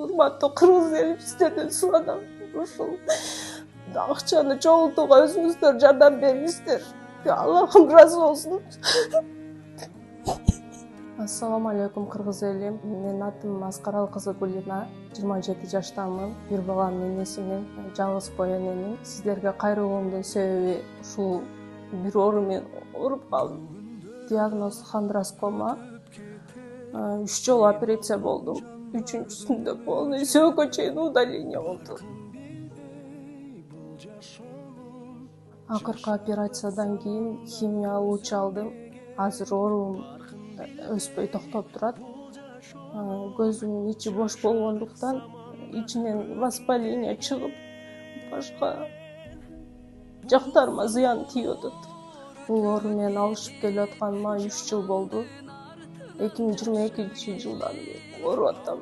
урматтуу кыргыз эли сиздерден суранам. Ушул акчаны чогултууга өзүңүздөр жардам бериңиздер. Аллахым ыраазы болсун. Ассаламу алейкум кыргыз эли. Менин атым Аскарал кызы Гулина. 27 жаштамын. Бир баламдын энесимин, жалгыз бой энемин. Сиздерге кайрылуумдун себеби ушул бир оору менен ооруп калдым. Диагноз хондроскома. 3 жолу операция болдум. 3-сүндө полный сөөгө чейин удаление болду. Акыркы операциядан кийин химия алуучу алдым. Азыр ооруум өспөй токтоп турат. Көзүмдүн ичи бош болгондуктан ичинен воспаление чыгып, башка жактарыма зыян тийип атат. Бул оору менен алышып келип атканыма 3 жыл болду. 2022-жылдан бери ооруп атам.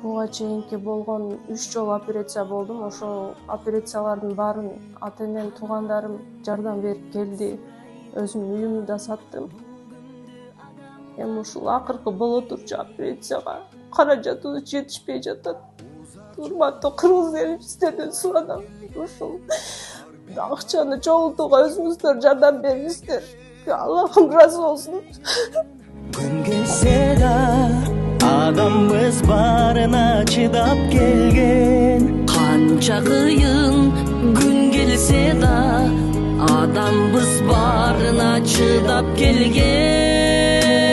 Буга чейинки болгон 3 жолу операция болдум. Ошол операциялардын баарын ата-энем, туугандарым жардам берип келди. Өзүмдүн үйүмдү да саттым. Эми ушул акыркы боло турчу операцияга каражатыбыз жетишпей жатат. Урматтуу кыргыз эли сиздерден суранам. Ушул акчаны чогултууга өзүңүздөр жардам бериңиздер. Аллахым ыраазы болсун. Күн келсе да адамбыз барына чыдап келген. Канча кыйын күн келсе да адамбыз барына чыдап келген.